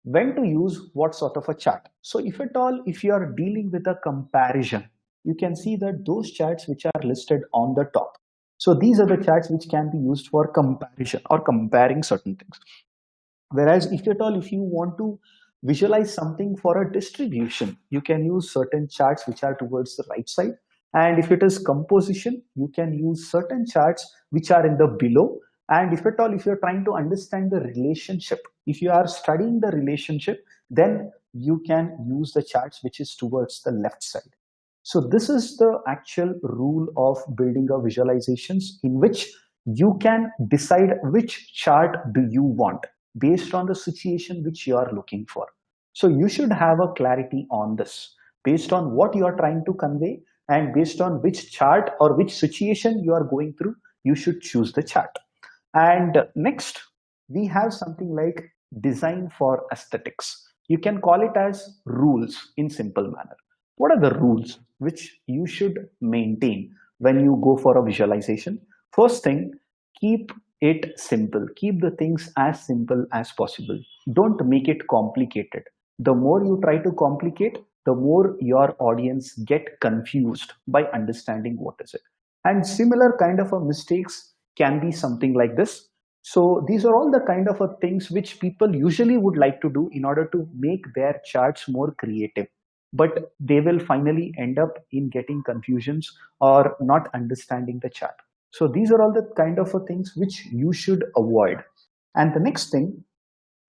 when to use what sort of a chart. So if you are dealing with a comparison, you can see that those charts which are listed on the top. So these are the charts which can be used for comparison or comparing certain things. Whereas if you want to visualize something for a distribution, you can use certain charts which are towards the right side. And if it is composition, you can use certain charts which are in the below. And if you're trying to understand the relationship, if you are studying the relationship, then you can use the charts which is towards the left side. So this is the actual rule of building a visualizations, in which you can decide which chart do you want based on the situation which you are looking for. So you should have a clarity on this based on what you are trying to convey, and based on which chart or which situation you are going through, you should choose the chart. And next, we have something like design for aesthetics. You can call it as rules in simple manner. What are the rules which you should maintain when you go for a visualization? First thing, keep it simple. Keep the things as simple as possible. Don't make it complicated. The more you try to complicate, the more your audience get confused by understanding what is it. And similar kind of a mistakes can be something like this. So these are all the kind of things which people usually would like to do in order to make their charts more creative, but they will finally end up in getting confusions or not understanding the chart. So these are all the kind of things which you should avoid. And the next thing,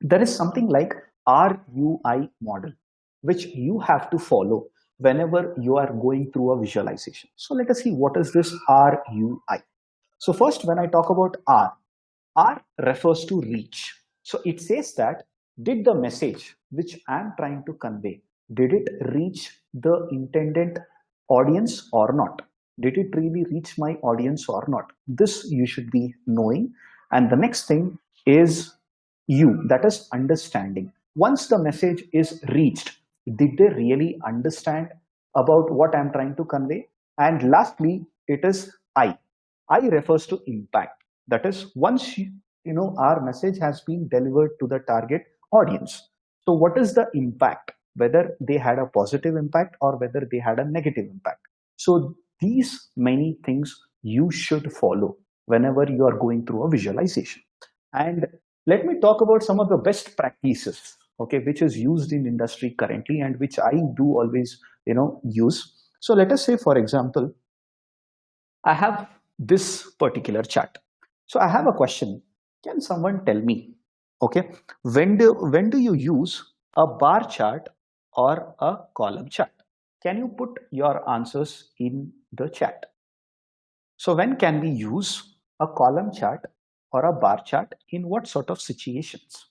there is something like RUI model, which you have to follow whenever you are going through a visualization. So let us see what is this RUI. So first, when I talk about R refers to reach. So it says that did the message which I am trying to convey, did it reach the intended audience or not? Did it really reach my audience or not? This you should be knowing. And the next thing is U, that is understanding. Once the message is reached, did they really understand about what I'm trying to convey? And lastly, it is I. I refers to impact. That is, once our message has been delivered to the target audience. So what is the impact? Whether they had a positive impact or whether they had a negative impact. So these many things you should follow whenever you are going through a visualization. And let me talk about some of the best practices, okay, which is used in industry currently and which I do always, use. So let us say, for example, I have this particular chart. So I have a question. Can someone tell me, okay, when do you use a bar chart or a column chart? Can you put your answers in the chat? So when can we use a column chart or a bar chart, in what sort of situations?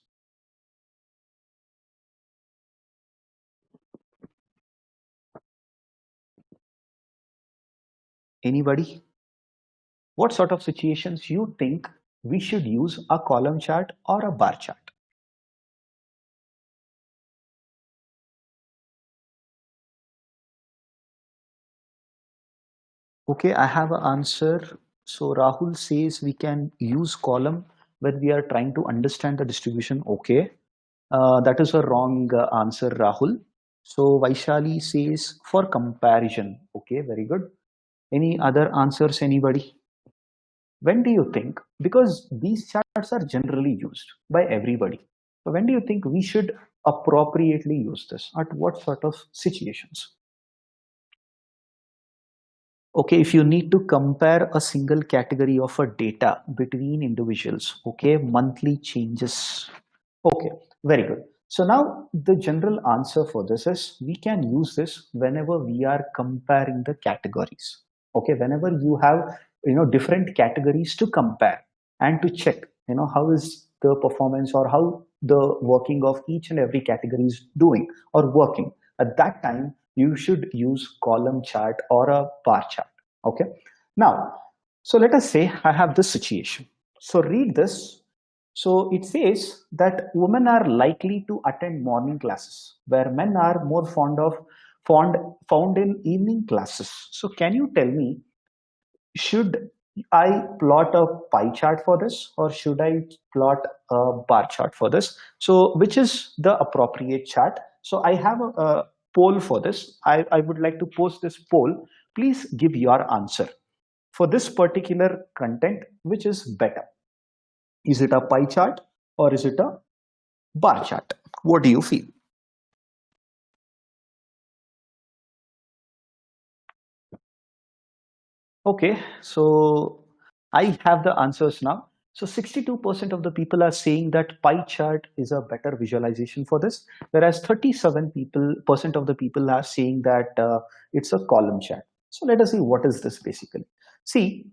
Anybody? What sort of situations you think we should use a column chart or a bar chart? Okay, I have an answer. So Rahul says we can use column when we are trying to understand the distribution. Okay, that is a wrong answer, Rahul. So Vaishali says for comparison. Okay, very good. Any other answers, anybody? When do you think, because these charts are generally used by everybody, so when do you think we should appropriately use this? At what sort of situations? Okay, if you need to compare a single category of a data between individuals, okay, monthly changes. Okay, very good. So now the general answer for this is we can use this whenever we are comparing the categories. Okay, whenever you have different categories to compare and to check how is the performance or how the working of each and every category is doing or working, at that time you should use column chart or a bar chart. Okay, now so let us say I have this situation. So read this. So it says that women are likely to attend morning classes, where men are more found in evening classes. So can you tell me, should I plot a pie chart for this or should I plot a bar chart for this? So which is the appropriate chart? So I have a poll for this. I would like to post this poll. Please give your answer. For this particular content, which is better? Is it a pie chart or is it a bar chart? What do you feel? Okay, so I have the answers now. So 62% of the people are saying that pie chart is a better visualization for this, whereas 37% of the people are saying that it's a column chart. So let us see what is this basically. See,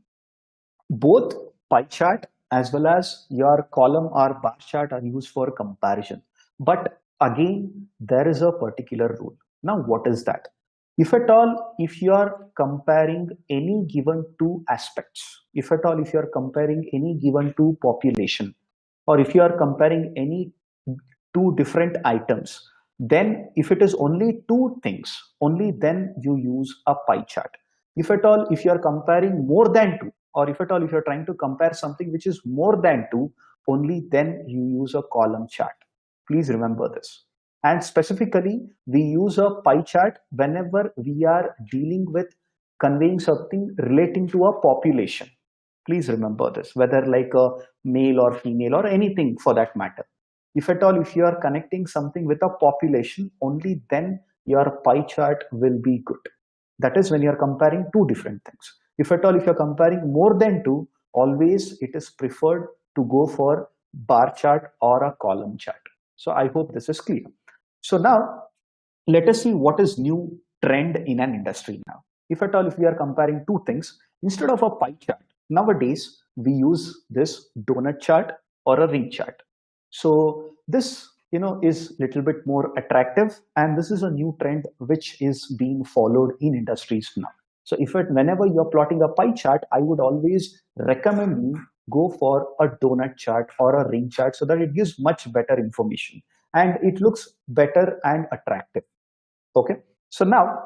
both pie chart as well as your column or bar chart are used for comparison. But again, there is a particular rule. Now, what is that? If at all, if you are comparing any given two aspects, if at all, if you are comparing any given two population, or if you are comparing any two different items, then if it is only two things, only then you use a pie chart. If at all, if you are comparing more than two, or if at all, if you're trying to compare something which is more than 2, only then you use a column chart. Please remember this. And specifically, we use a pie chart whenever we are dealing with conveying something relating to a population. Please remember this, whether like a male or female or anything for that matter. If at all, if you are connecting something with a population, only then your pie chart will be good. That is when you are comparing two different things. If at all, if you're comparing more than 2, always it is preferred to go for bar chart or a column chart. So I hope this is clear. So now let us see what is new trend in an industry now. If at all, if we are comparing two things, instead of a pie chart, nowadays we use this donut chart or a ring chart. So this is little bit more attractive, and this is a new trend which is being followed in industries now. So whenever you're plotting a pie chart, I would always recommend you go for a donut chart or a ring chart so that it gives much better information and it looks better and attractive. Okay, so now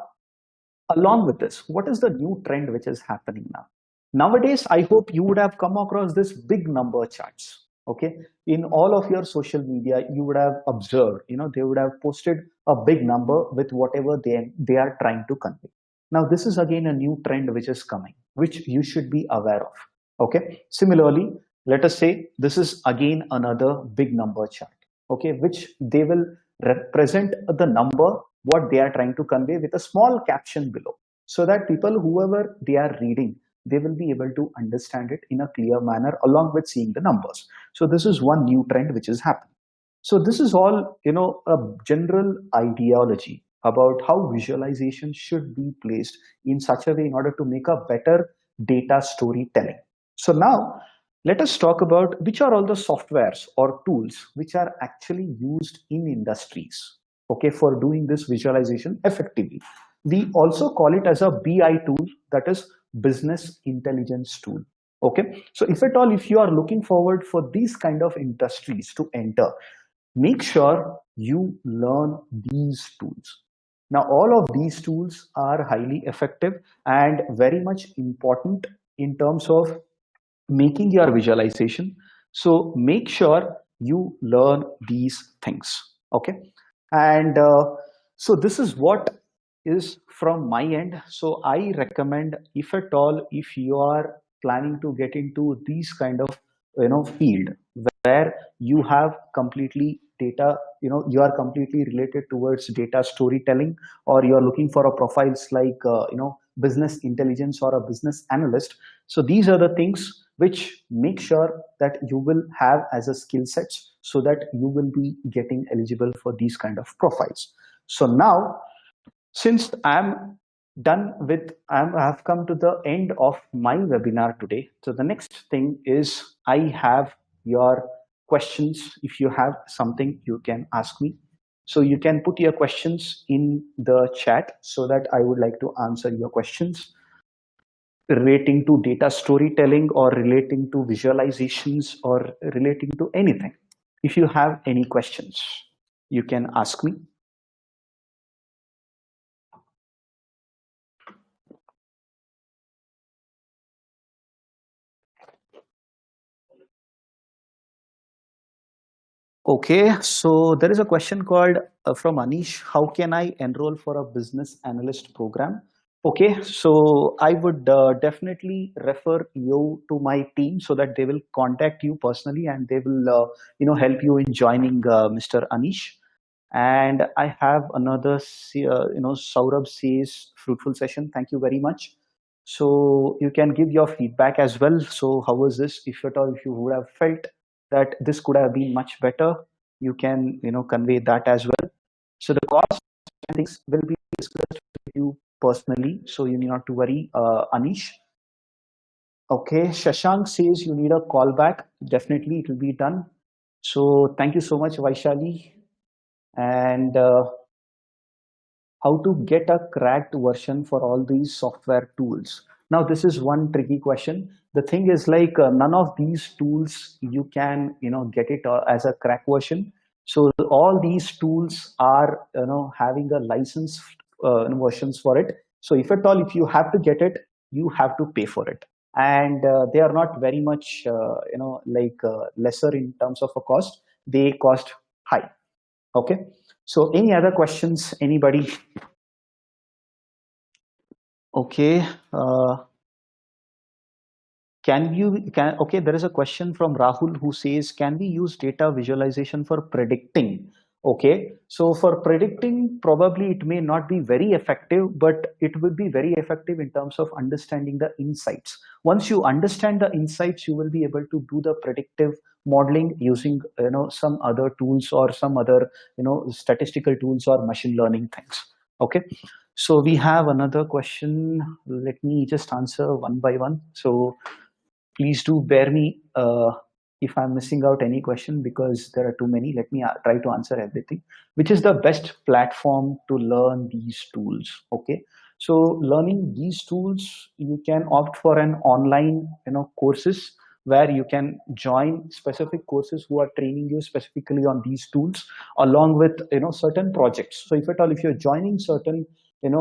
along with this, what is the new trend which is happening now? Nowadays, I hope you would have come across this big number charts. Okay, in all of your social media, you would have observed, they would have posted a big number with whatever they are trying to convey. Now, this is again a new trend which is coming, which you should be aware of. Okay, similarly, let us say this is again another big number chart. Okay, which they will represent the number what they are trying to convey with a small caption below, so that people, whoever they are reading, they will be able to understand it in a clear manner along with seeing the numbers. So this is one new trend which is happening. So this is all, a general ideology about how visualization should be placed in such a way in order to make a better data storytelling. So now let us talk about which are all the softwares or tools which are actually used in industries, okay, for doing this visualization effectively. We also call it as a BI tool, that is business intelligence tool. Okay, so if at all, if you are looking forward for these kind of industries to enter, make sure you learn these tools. Now, all of these tools are highly effective and very much important in terms of making your visualization. So make sure you learn these things. Okay, and so this is what is from my end. So I recommend, if at all, if you are planning to get into these kind of field where you have completely data, you are completely related towards data storytelling, or you are looking for a profiles like business intelligence or a business analyst. So these are the things which make sure that you will have as a skill sets, so that you will be getting eligible for these kind of profiles. So now, since I have come to the end of my webinar today. So the next thing is I have your questions. If you have something, you can ask me. So you can put your questions in the chat so that I would like to answer your questions relating to data storytelling or relating to visualizations or relating to anything. If you have any questions, you can ask me. Okay, so there is a question called from Anish. How can I enroll for a business analyst program? Okay, so I would definitely refer you to my team so that they will contact you personally and they will help you in joining Mr. Anish. And I have another Saurabh says fruitful session. Thank you very much. So you can give your feedback as well. So how was this? If at all, if you would have felt that this could have been much better, you can convey that as well. So the cost and things will be discussed with you personally, so you need not to worry. Anish. Okay, Shashank says you need a call back. Definitely it will be done. So thank you so much, Vaishali. And how to get a cracked version for all these software tools. Now this is one tricky question. The thing is, like none of these tools you can get it as a crack version. So all these tools are having a licensed versions for it. So if at all, if you have to get it, you have to pay for it. and they are not very much, lesser in terms of a cost. They cost high. Okay. So any other questions, anybody? Okay. Okay, there is a question from Rahul who says, can we use data visualization for predicting? Okay, so for predicting, probably it may not be very effective, but it will be very effective in terms of understanding the insights. Once you understand the insights, you will be able to do the predictive modeling using, some other tools or some other, statistical tools or machine learning things. Okay. So we have another question. Let me just answer one by one. So please do bear me if I'm missing out any question, because there are too many. Let me try to answer everything. Which is the best platform to learn these tools? Okay, so learning these tools, you can opt for an online, courses, where you can join specific courses who are training you specifically on these tools, along with, certain projects. So if at all, if you're joining certain,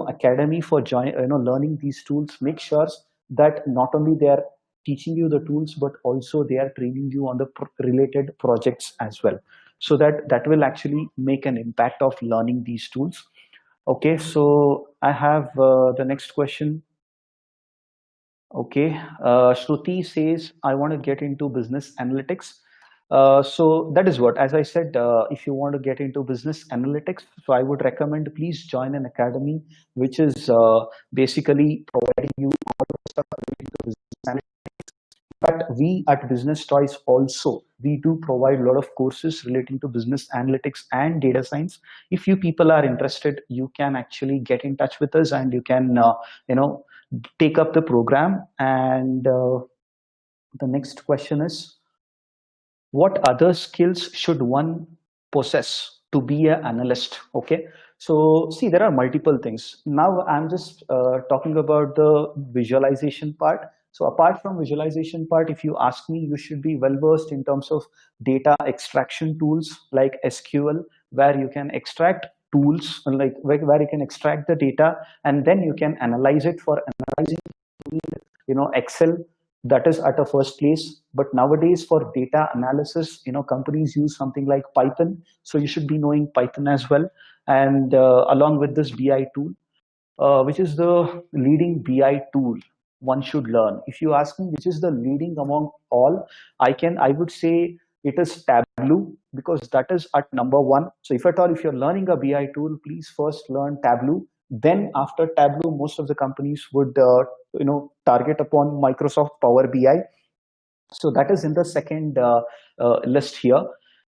academy for learning these tools, make sure that not only they are teaching you the tools, but also they are training you on the related projects as well. So that will actually make an impact of learning these tools. Okay, so I have the next question. Okay, Shruti says, I want to get into business analytics. So that is what, as I said, if you want to get into business analytics, so I would recommend please join an academy which is basically providing you all the stuff related to business analytics. But we at Business Toys also, we do provide a lot of courses relating to business analytics and data science. If you people are interested, you can actually get in touch with us, and you can, take up the program. And the next question is, what other skills should one possess to be an analyst? Okay, so see, there are multiple things. Now I'm just talking about the visualization part. So apart from visualization part, if you ask me, you should be well versed in terms of data extraction tools like SQL, where you can extract tools, like where you can extract the data, and then you can analyze it. For analyzing, Excel, that is at a first place. But nowadays for data analysis, companies use something like Python. So you should be knowing Python as well. And along with this BI tool, which is the leading BI tool one should learn. If you ask me which is the leading among all, I would say it is Tableau, because that is at number one. So if at all, if you're learning a BI tool, please first learn Tableau. Then after Tableau, most of the companies would, target upon Microsoft Power BI. So that is in the second list here.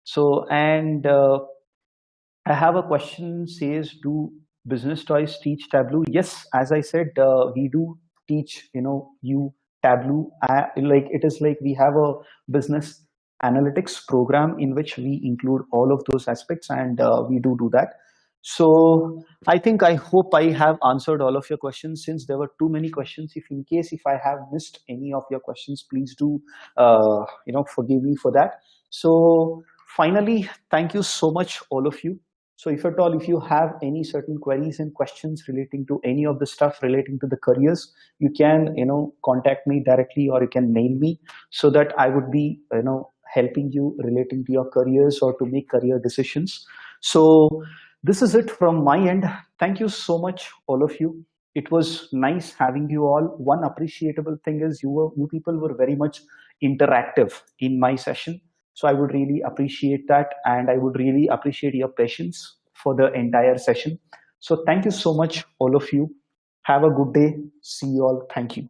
So, and I have a question, says, do Business Toys teach Tableau? Yes, as I said, we do teach, you Tableau. Like it is like we have a business analytics program in which we include all of those aspects, and we do that. So I hope I have answered all of your questions. Since there were too many questions, if in case if I have missed any of your questions, please do forgive me for that. So finally, thank you so much, all of you. So if at all, if you have any certain queries and questions relating to any of the stuff relating to the careers, you can, contact me directly, or you can mail me, so that I would be, helping you relating to your careers or to make career decisions. So this is it from my end. Thank you so much, all of you. It was nice having you all. One appreciable thing is you people were very much interactive in my session. So I would really appreciate that, and I would really appreciate your patience for the entire session. So thank you so much, all of you. Have a good day. See you all. Thank you.